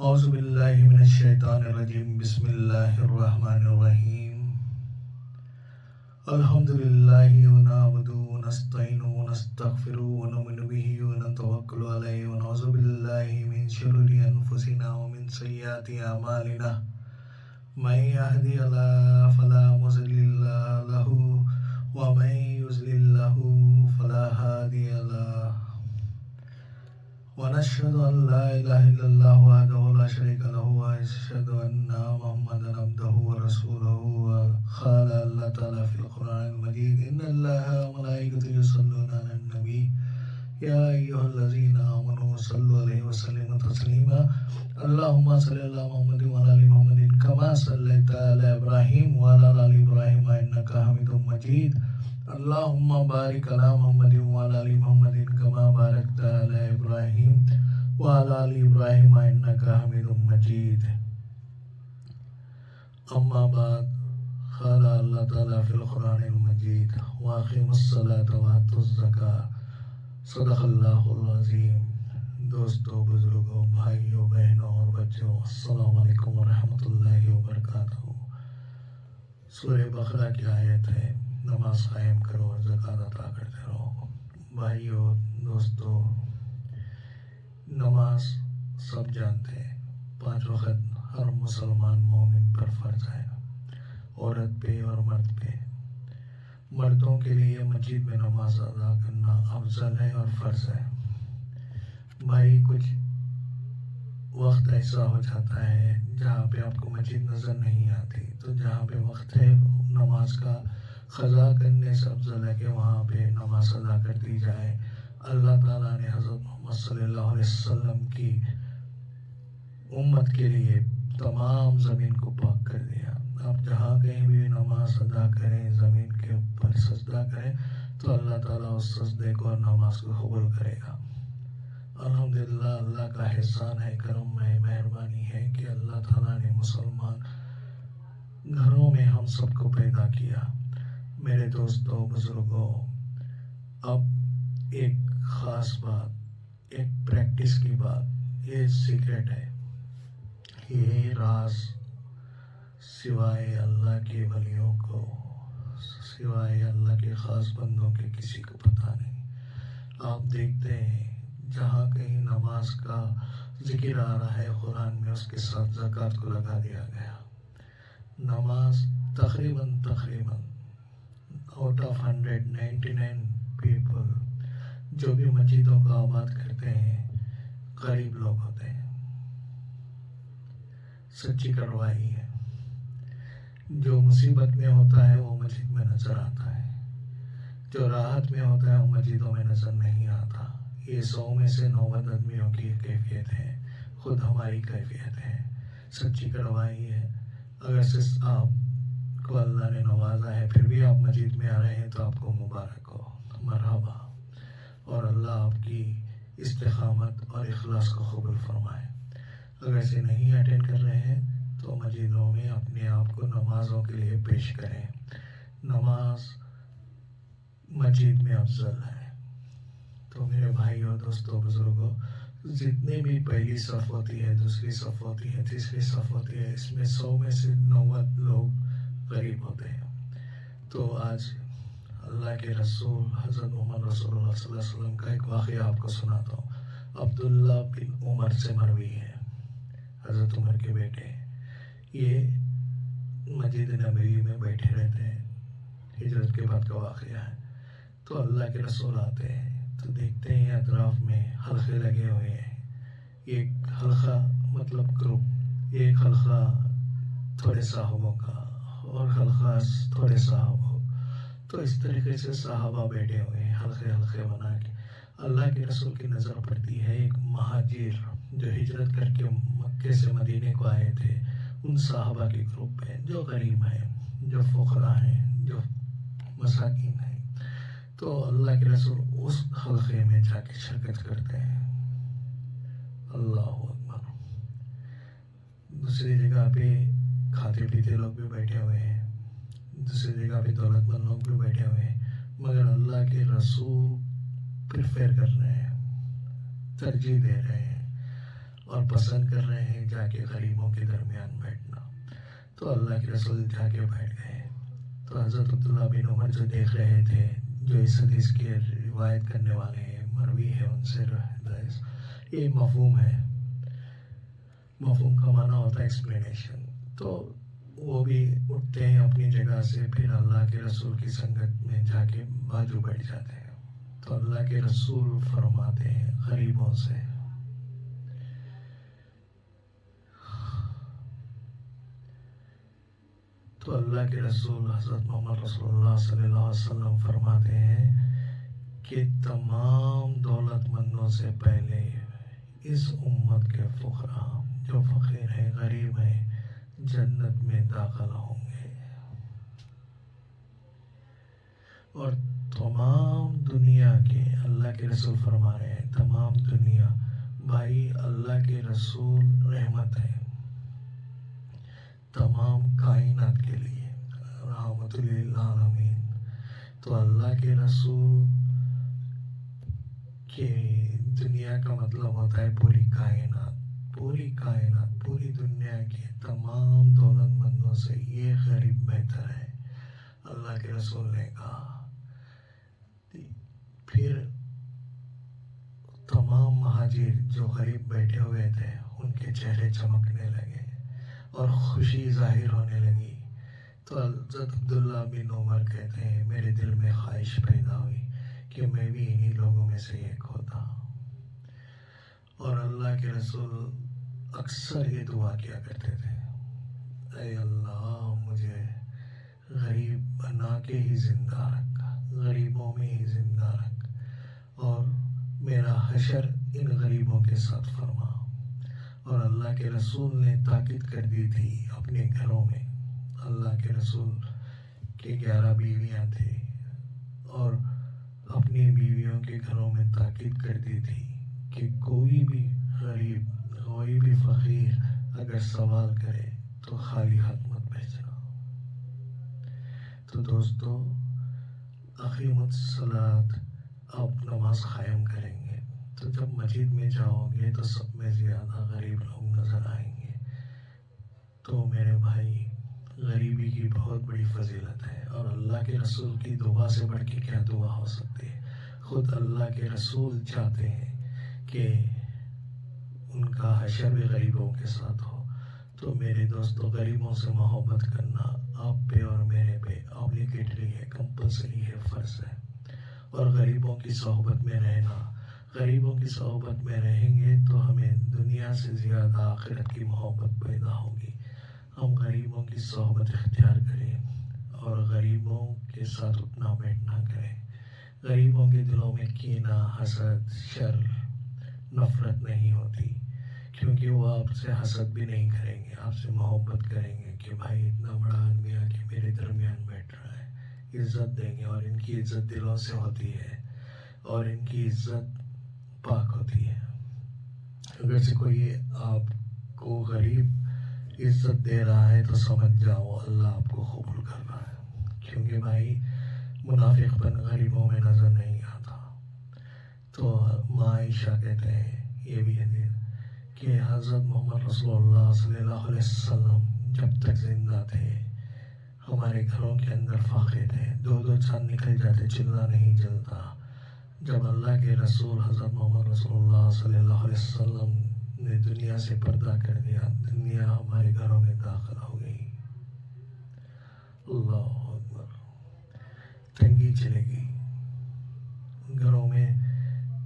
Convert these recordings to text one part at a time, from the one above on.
اعوذ باللہ من الشیطان الرجیم بسم اللہ الرحمن الرحیم الحمدللہ ونعبدہ ونستعینہ ونستغفرہ ونؤمن بہ ونتوکل علیہ ونعوذ باللہ من شرور انفسنا ومن سیئات اعمالنا من یہدہ اللہ فلا مضل لہ ومن یضلل فلا ہادی لہ ونشهد أن لا إله إلا الله وحده لا شريك له ونشهد أن محمدا عبده ورسوله قال الله تعالى في القرآن المجيد إن الله وملائكته يصلون على النبي يا أيها الذين آمنوا صلوا عليه وسلموا تسليما اللهم صل على محمد وعلى آل محمد كما صليت على إبراهيم وعلى آل إبراهيم إنك حميد مجيد اللهم بارك على محمد وعلى آل محمد كما باركت على إبراهيم وعلى آل إبراهيم إنك حميد مجيد أما بعد قال الله تعالى في القرآن المجيد وأقيموا الصلاة وآتوا الزكاة صدق اللہ العظیم. دوستو، بزرگوں، بھائیوں، بہنوں اور بچوں، السلام علیکم ورحمۃ اللہ وبرکاتہ. سورہ بقرہ کی آیت ہے، نماز قائم کرو اور زکوٰۃ عطا کرتے رہو. بھائیوں، دوستو، نماز سب جانتے ہیں، 5 وقت ہر مسلمان مومن پر فرض ہے، عورت پہ اور مرد پہ. مردوں کے لیے مسجد میں نماز ادا کرنا افضل ہے اور فرض ہے. بھائی، کچھ وقت ایسا ہو جاتا ہے جہاں پہ آپ کو مسجد نظر نہیں آتی، تو جہاں پہ وقت ہے نماز کا قضا کرنے سے افضل ہے کہ وہاں پہ نماز ادا کر دی جائے. اللہ تعالیٰ نے حضرت محمد صلی اللہ علیہ وسلم کی امت کے لیے تمام زمین کو پاک کر دیا. آپ جہاں کہیں بھی نماز ادا کریں، زمین کے اوپر سجدہ کریں، تو اللہ تعالیٰ اس سجدے کو اور نماز کو قبول کرے گا. الحمدللہ، اللہ کا احسان ہے، کرم ہے، مہربانی ہے کہ اللہ تعالیٰ نے مسلمان گھروں میں ہم سب کو پیدا کیا. میرے دوستوں، بزرگوں، اب ایک خاص بات، ایک پریکٹس کی بات، یہ سیکرٹ ہے، یہ راز سوائے اللہ کے ولیوں کو، سوائے اللہ کے خاص بندوں کے کسی کو پتہ نہیں. آپ دیکھتے ہیں جہاں کہیں نماز کا ذکر آ رہا ہے قرآن میں، اس کے ساتھ زکوٰۃ کو لگا دیا گیا. نماز تقریباً آؤٹ آف 199 پیپل جو بھی مسجدوں کا آباد کرتے ہیں، غریب لوگ ہوتے ہیں. سچی کڑوائی ہے. جو مصیبت میں ہوتا ہے وہ مسجد میں نظر آتا ہے، جو راحت میں ہوتا ہے وہ مسجدوں میں نظر نہیں آتا. یہ 100 میں سے 90 آدمیوں کی کیفیت ہے، خود ہماری کیفیت ہے. سچی کڑوائی ہے. اگر صرف آپ کو اللہ نے نوازا ہے پھر بھی آپ مسجد میں آ رہے ہیں تو آپ کو مبارک ہو، مرحبا، اور اللہ آپ کی استقامت اور اخلاص کو قبول فرمائے. اگر ایسے نہیں اٹینڈ کر رہے ہیں تو مسجدوں میں اپنے آپ کو نمازوں کے لیے پیش کریں. نماز مسجد میں افضل ہے. تو میرے بھائیوں، دوستوں، بزرگوں، جتنے بھی پہلی صف ہوتی ہے، دوسری صف ہوتی ہے، تیسری صف ہوتی ہے، اس میں 100 میں سے 90 لوگ غریب ہوتے ہیں. تو آج اللہ کے رسول حضرت محمد رسول اللہ صلی اللہ علیہ وسلم کا ایک واقعہ آپ کو سناتا ہوں. عبداللہ بن عمر سے مروی ہے، حضرت عمر کے بیٹے. یہ مسجد نبوی میں بیٹھے رہتے ہیں، ہجرت کے بعد کا واقعہ ہے. تو اللہ کے رسول آتے ہیں تو دیکھتے ہیں اطراف میں حلقے لگے ہوئے ہیں. ایک حلقہ مطلب گروپ، ایک حلقہ تھوڑے صحابوں کا اور حلقہ تھوڑے صحابوں. تو اس طریقے سے صحابہ بیٹھے ہوئے ہیں حلقے حلقے بنا کے. اللہ کے رسول کی نظر پڑتی ہے ایک مہاجر جو ہجرت کر کے مکے سے مدینے کو آئے تھے، ان صحابہ کے گروپ ہیں جو غریب ہیں، جو فقراء ہیں، جو مساکین ہیں. تو اللہ کے رسول اس حلقے میں جا کے شرکت کرتے ہیں. اللہ اکبر. دوسری جگہ پہ کھاتے پیتے لوگ بھی بیٹھے ہوئے ہیں، دوسری جگہ پہ دولت مند لوگ بھی بیٹھے ہوئے ہیں، مگر اللہ کے رسول پریفر کر رہے ہیں، ترجیح دے رہے ہیں. اور پسند کر رہے ہیں جا کے غریبوں کے درمیان بیٹھنا. تو اللہ کے رسول جا کے بیٹھ گئے. تو حضرت عبداللہ بن عمر جو دیکھ رہے تھے، جو اس حدیث کی روایت کرنے والے ہیں، مروی ہے ان سے یہ مفہوم ہے. مفہوم کا معنی ہوتا ہے ایکسپلینیشن. تو وہ بھی اٹھتے ہیں اپنی جگہ سے، پھر اللہ کے رسول کی سنگت میں جا کے بازو بیٹھ جاتے ہیں. تو اللہ کے رسول فرماتے ہیں غریبوں سے، تو اللہ کے رسول حضرت محمد رسول اللہ صلی اللہ علیہ وسلم فرماتے ہیں کہ تمام دولت مندوں سے پہلے اس امت کے فقراء جو فقیر ہیں، غریب ہیں، جنت میں داخل ہوں گے. اور تمام دنیا کے، اللہ کے رسول فرما رہے ہیں تمام دنیا، بھائی اللہ کے رسول رحمت ہے تمام کائنات کے لیے، رحمت للعالمین. تو اللہ کے رسول کے دنیا کا مطلب ہوتا ہے پوری کائنات. پوری کائنات، پوری دنیا کے تمام دولت مندوں سے یہ غریب بہتر ہے، اللہ کے رسول نے کہا. پھر تمام مہاجر جو غریب بیٹھے ہوئے تھے ان کے چہرے چمکنے لگے اور خوشی ظاہر ہونے لگی. تو حضرت عبداللہ بن عمر کہتے ہیں میرے دل میں خواہش پیدا ہوئی کہ میں بھی انہی لوگوں میں سے ایک ہوتا. اور اللہ کے رسول اکثر یہ دعا کیا کرتے تھے، اے اللہ مجھے غریب بنا کے ہی زندہ رکھ، غریبوں میں ہی زندہ رکھ، اور میرا حشر ان غریبوں کے ساتھ فرما. اور اللہ کے رسول نے تاکید کر دی تھی اپنے گھروں میں. اللہ کے رسول کے 11 بیویاں تھیں اور اپنی بیویوں کے گھروں میں تاکید کر دی تھی کہ کوئی بھی غریب، کوئی بھی فقیر اگر سوال کرے تو خالی ہاتھ مت بھیجنا. تو دوستو، اقیموا الصلاۃ، آپ نماز قائم کریں گے تو جب مسجد میں جاؤ گے تو سب میں زیادہ غریب لوگ نظر آئیں گے. تو میرے بھائی، غریبی کی بہت بڑی فضیلت ہے، اور اللہ کے رسول کی دعا سے بڑھ کے کیا دعا ہو سکتی ہے. خود اللہ کے رسول چاہتے ہیں کہ ان کا حشر بھی غریبوں کے ساتھ ہو. تو میرے دوستو، غریبوں سے محبت کرنا آپ پہ اور میرے پہ آبلیگیٹری ہے، کمپلسری ہے، فرض ہے. اور غریبوں کی صحبت میں رہنا، غریبوں کی صحبت میں رہیں گے تو ہمیں دنیا سے زیادہ آخرت کی محبت پیدا ہوگی. ہم غریبوں کی صحبت اختیار کریں اور غریبوں کے ساتھ اٹھنا بیٹھنا کریں. غریبوں کے دلوں میں کینہ، حسد، شر، نفرت نہیں ہوتی، کیونکہ وہ آپ سے حسد بھی نہیں کریں گے، آپ سے محبت کریں گے کہ بھائی اتنا بڑا آدمی آ کے میرے درمیان بیٹھ رہا ہے، عزت دیں گے. اور ان کی عزت دلوں سے ہوتی ہے اور ان کی عزت پاک ہوتی ہے. اگر سے کوئی آپ کو غریب عزت دے رہا ہے تو سمجھ جاؤ اللہ آپ کو قبول کر رہا ہے، کیونکہ بھائی منافق پن غریبوں میں نظر نہیں آتا. تو ماں عائشہ کہتے ہیں، یہ بھی حدیث کہ حضرت محمد رسول اللہ صلی اللہ علیہ وسلم جب تک زندہ تھے ہمارے گھروں کے اندر فاقے تھے، 2 چاند نکل جاتے، چولہا نہیں جلتا. جب اللہ کے رسول حضرت محمد رسول اللہ صلی اللہ علیہ وسلم نے دنیا سے پردہ کر دیا، دنیا ہمارے گھروں میں داخل ہو گئی. اللہ اکبر. تنگی چلے گئی، گھروں میں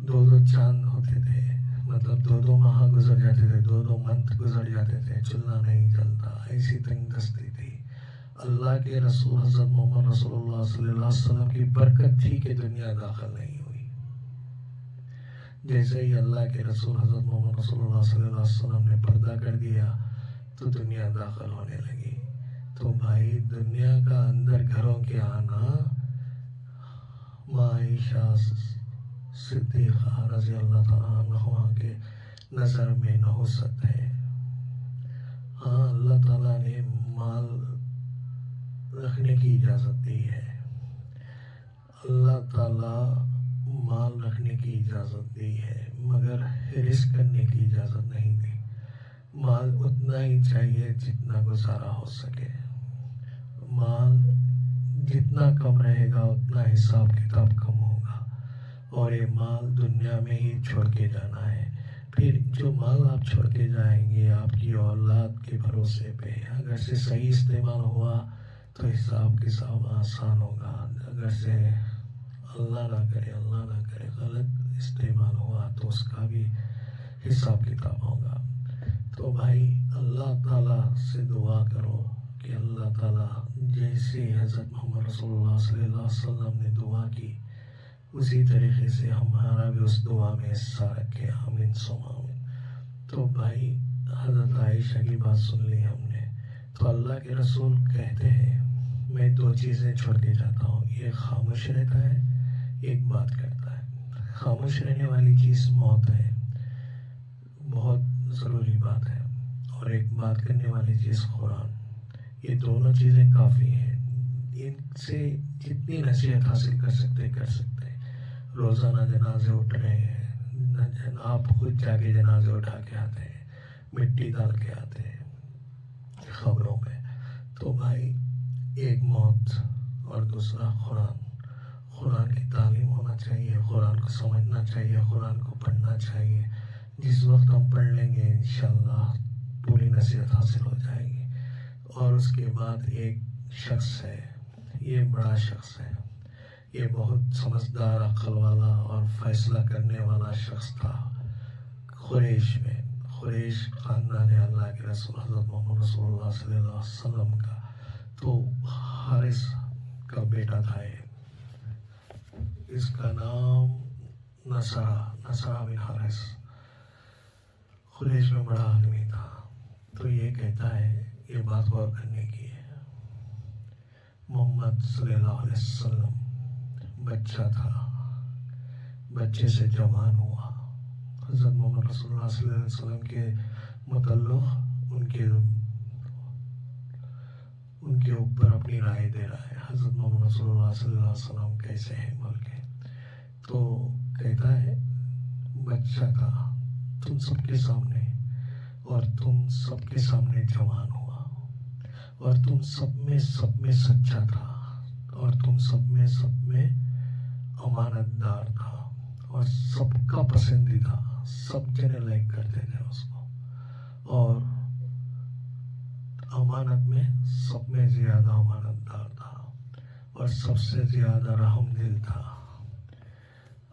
2 چاند ہوتے تھے، مطلب 2 ماہ گزر جاتے تھے، 2 منتھ گزر جاتے تھے، چولہا نہیں جلتا، ایسی تنگ دستی تھی. اللہ کے رسول حضرت محمد رسول اللہ صلی اللہ علیہ وسلم کی برکت تھی کہ دنیا داخل نہیں ہوئی. جیسے ہی اللہ کے رسول حضرت محمد رسول اللہ صلی اللہ علیہ وسلم نے پردہ کر دیا تو دنیا داخل ہونے لگی. تو بھائی دنیا کا اندر گھروں کے آنا ماں عائشہ صدیقہ رضی اللہ تعالیٰ عنہا کے نظر میں نحوست ہے. ہاں، اللہ تعالیٰ نے مال رکھنے کی اجازت دی ہے. اللہ تعالیٰ مال رکھنے کرنے کی اجازت دی ہے مگر حرص کرنے کی اجازت نہیں دی. مال اتنا ہی چاہیے جتنا گزارا ہو سکے. مال جتنا کم رہے گا اتنا حساب کتاب کم ہوگا اور یہ مال دنیا میں ہی چھوڑ کے جانا ہے. پھر جو مال آپ چھوڑ کے جائیں گے آپ کی اولاد کے بھروسے پہ اگر سے صحیح استعمال ہوا تو حساب کتاب آسان ہوگا. اگر سے اللہ نہ کرے غلط استعمال ہوا تو اس کا بھی حساب کتاب ہوگا. تو بھائی اللہ تعالیٰ سے دعا کرو کہ اللہ تعالیٰ جیسے حضرت محمد رسول اللہ صلی اللہ علیہ وسلم نے دعا کی اسی طریقے سے ہمارا بھی اس دعا میں حصہ رکھے. آمین ثم آمین. تو بھائی حضرت عائشہ کی بات سن لی ہم نے. تو اللہ کے رسول کہتے ہیں میں 2 چیزیں چھوڑ کے جاتا ہوں. ایک خاموش رہتا ہے ایک بات کرتا ہے. خاموش رہنے والی چیز موت ہے بہت ضروری بات ہے اور ایک بات کرنے والی چیز قرآن. یہ دونوں چیزیں کافی ہیں. ان سے جتنی نصیحت حاصل کر سکتے روزانہ جنازے اٹھ رہے ہیں آپ خود جا کے جنازے اٹھا کے آتے ہیں مٹی ڈال کے آتے ہیں خبروں میں. تو بھائی ایک موت اور دوسرا قرآن کی تعلیم ہونا چاہیے. قرآن کو سمجھنا چاہیے قرآن کو پڑھنا چاہیے. جس وقت ہم پڑھ لیں گے انشاءاللہ پوری نصیحت حاصل ہو جائے گی. اور اس کے بعد ایک شخص ہے یہ بڑا شخص ہے یہ بہت سمجھدار عقل والا اور فیصلہ کرنے والا شخص تھا. قریش خاندان اللہ کے رسول حضرت محمد رسول اللہ صلی اللہ علیہ وسلم کا تو حارث کا بیٹا تھا. اس کا نام نصرہ بن حارث قریش میں بڑا آدمی تھا. تو یہ کہتا ہے یہ بات غور کرنے کی ہے. محمد صلی اللہ علیہ وسلم بچہ تھا بچے سے جوان ہوا. حضرت محمد رسول اللہ صلی اللہ علیہ وسلم کے متعلق ان کے اوپر اپنی رائے دے رہا ہے. حضرت محمد رسول اللہ صلی اللہ علیہ وسلم کیسے ہیں بول کے. تو کہتا ہے بچہ تھا تم سب کے سامنے اور تم سب کے سامنے جوان ہوا اور تم سب میں سچا تھا اور تم سب میں امانت دار تھا اور سب کا پسندیدہ. سب جنے لائک کرتے تھے اس کو اور امانت میں سب میں زیادہ امانت دار تھا اور سب سے زیادہ رحم دل تھا.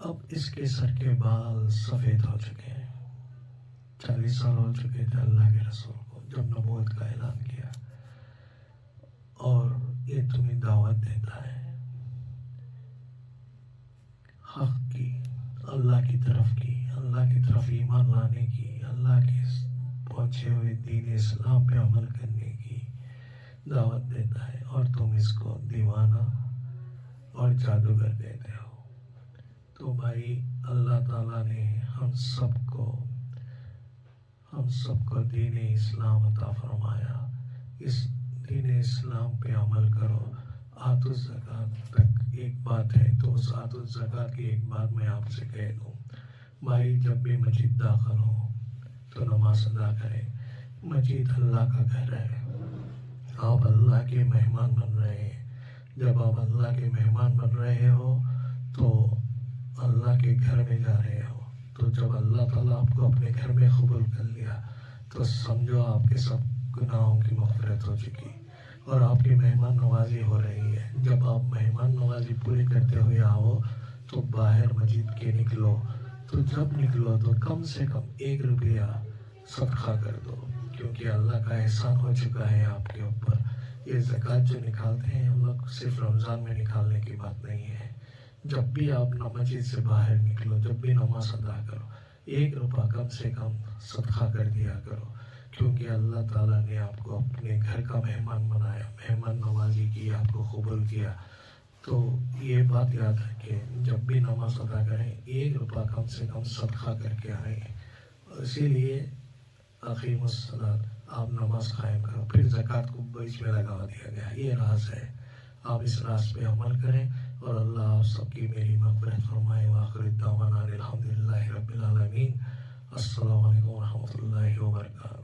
اب اس کے سر کے بال سفید ہو چکے ہیں. 40 سال ہو چکے تھے اللہ کے رسول کو جب نبوت کا اعلان کیا اور یہ تمہیں دعوت دیتا ہے حق کی اللہ کی طرف ایمان لانے کی اللہ کے پہنچے ہوئے دین اسلام پہ عمل کرنے کی دعوت دیتا ہے اور تم اس کو دیوانہ اور جادوگر دیتے ہو. تو بھائی اللہ تعالیٰ نے ہم سب کو دین اسلام عطا فرمایا. اس دین اسلام پہ عمل کرو. آت الزکوٰۃ تک ایک بات ہے تو اس آت الزکوٰۃ کی ایک بات میں آپ سے کہہ دوں بھائی جب بھی مسجد داخل ہو تو نماز ادا کریں. مسجد اللہ کا گھر ہے. آپ اللہ کے مہمان بن رہے ہیں. جب آپ اللہ کے مہمان بن رہے ہو تو اللہ کے گھر میں جا رہے ہو. تو جب اللہ تعالیٰ آپ کو اپنے گھر میں قبول کر لیا تو سمجھو آپ کے سب گناہوں کی مغفرت ہو چکی اور آپ کی مہمان نوازی ہو رہی ہے. جب آپ مہمان نوازی پوری کرتے ہوئے آؤ تو باہر مسجد کے نکلو. تو جب نکلو تو کم سے کم 1 روپیہ صدقہ کر دو کیونکہ اللہ کا احسان ہو چکا ہے آپ کے اوپر. یہ زکوٰۃ جو نکالتے ہیں ہم لوگ صرف رمضان میں نکالنے کی بات نہیں ہے. جب بھی آپ مسجد سے باہر نکلو جب بھی نماز ادا کرو 1 روپیہ کم سے کم صدقہ کر دیا کرو کیونکہ اللہ تعالیٰ نے آپ کو اپنے گھر کا مہمان بنایا مہمان نوازی کی آپ کو قبول کیا. تو یہ بات یاد رکھیں جب بھی نماز ادا کریں 1 روپیہ کم سے کم صدقہ کر کے آئیں. اسی لیے اقیم الصلاۃ آپ نماز قائم کرو. پھر زکوٰۃ کو بیچ میں لگا دیا گیا. یہ راز ہے. آپ اس راز پہ عمل کریں اور اللہ آپ سب کی میری مغفرت فرمائے. وآخر دعوانا الحمدللہ رب العالمین. السلام علیکم ورحمۃ اللہ وبرکاتہ.